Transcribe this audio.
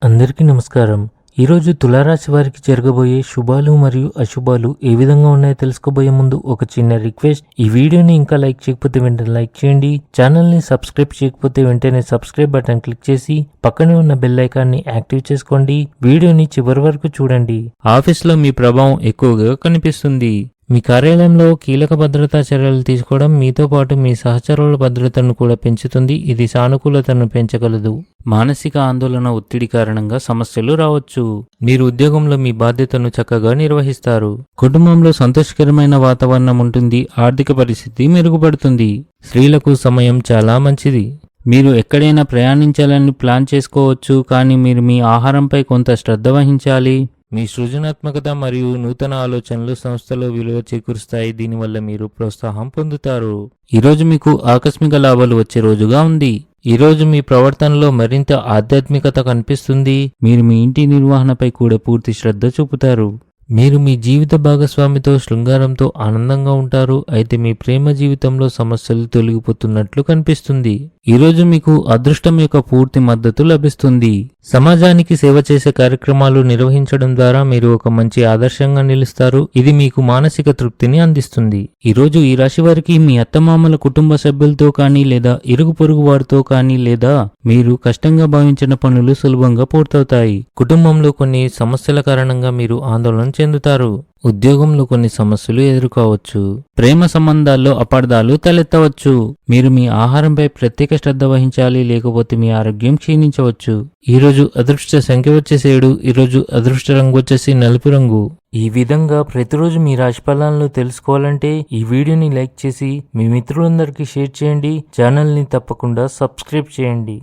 అందరికీ నమస్కారం. ఈరోజు తులారాశి వారికి జరగబోయే శుభాలు మరియు అశుభాలు ఏ విధంగా ఉన్నాయో తెలుసుకోబోయే ముందు ఒక చిన్న రిక్వెస్ట్. ఈ వీడియోని ఇంకా లైక్ చేయకపోతే వెంటనే లైక్ చేయండి. ఛానల్ని సబ్స్క్రైబ్ చేయకపోతే వెంటనే సబ్స్క్రైబ్ బటన్ క్లిక్ చేసి పక్కనే ఉన్న బెల్ ఐకాన్ని యాక్టివ్ చేసుకోండి. వీడియోని చివరి వరకు చూడండి. ఆఫీస్లో మీ ప్రభావం ఎక్కువగా కనిపిస్తుంది. మీ కార్యాలయంలో కీలక భద్రతా చర్యలు తీసుకోవడం మీతో పాటు మీ సహచరుల భద్రతను కూడా పెంచుతుంది. ఇది సానుకూలతను పెంచగలదు. మానసిక ఆందోళన ఒత్తిడి కారణంగా సమస్యలు రావచ్చు. మీరు ఉద్యోగంలో మీ బాధ్యతను చక్కగా నిర్వహిస్తారు. కుటుంబంలో సంతోషకరమైన వాతావరణం ఉంటుంది. ఆర్థిక పరిస్థితి మెరుగుపడుతుంది. స్త్రీలకు సమయం చాలా మంచిది. మీరు ఎక్కడైనా ప్రయాణించాలని ప్లాన్ చేసుకోవచ్చు, కానీ మీరు మీ ఆహారంపై కొంత శ్రద్ధ వహించాలి. మీ సృజనాత్మకత మరియు నూతన ఆలోచనలు సంస్థలో విలువ చేకూరుస్తాయి. దీనివల్ల మీరు ప్రోత్సాహం పొందుతారు. ఈరోజు మీకు ఆకస్మిక లాభాలు వచ్చే రోజుగా ఉంది. ఈరోజు మీ ప్రవర్తనలో మరింత ఆధ్యాత్మికత కనిపిస్తుంది. మీరు మీ ఇంటి నిర్వహణపై కూడా పూర్తి శ్రద్ధ చూపుతారు. మీరు మీ జీవిత భాగస్వామితో శృంగారంతో ఆనందంగా ఉంటారు. అయితే మీ ప్రేమ జీవితంలో సమస్యలు తొలగిపోతున్నట్లు కనిపిస్తుంది. ఈరోజు మీకు అదృష్టం యొక్క పూర్తి మద్దతు లభిస్తుంది. సమాజానికి సేవ చేసే కార్యక్రమాలు నిర్వహించడం ద్వారా మీరు ఒక మంచి ఆదర్శంగా నిలుస్తారు. ఇది మీకు మానసిక తృప్తిని అందిస్తుంది. ఈరోజు ఈ రాశి వారికి మీ అత్తమామల కుటుంబ సభ్యులతో కానీ లేదా ఇరుగు పొరుగు వారితో కానీ లేదా మీరు కష్టంగా భావించిన పనులు సులభంగా పూర్తవుతాయి. కుటుంబంలో కొన్ని సమస్యల కారణంగా మీరు ఆందోళన చెందుతారు. ఉద్యోగంలో కొన్ని సమస్యలు ఎదుర్కోవచ్చు. ప్రేమ సంబంధాల్లో అపార్థాలు తలెత్తవచ్చు. మీరు మీ ఆహారంపై ప్రత్యేక శ్రద్ధ వహించాలి, లేకపోతే మీ ఆరోగ్యం క్షీణించవచ్చు. ఈరోజు అదృష్ట సంఖ్య వచ్చేసి 7. ఈరోజు అదృష్ట రంగు వచ్చేసి నలుపు రంగు. ఈ విధంగా ప్రతిరోజు మీ రాశి ఫలాలను తెలుసుకోవాలంటే ఈ వీడియోని లైక్ చేసి మీ మిత్రులందరికీ షేర్ చేయండి. ఛానల్ని తప్పకుండా సబ్స్క్రైబ్ చేయండి.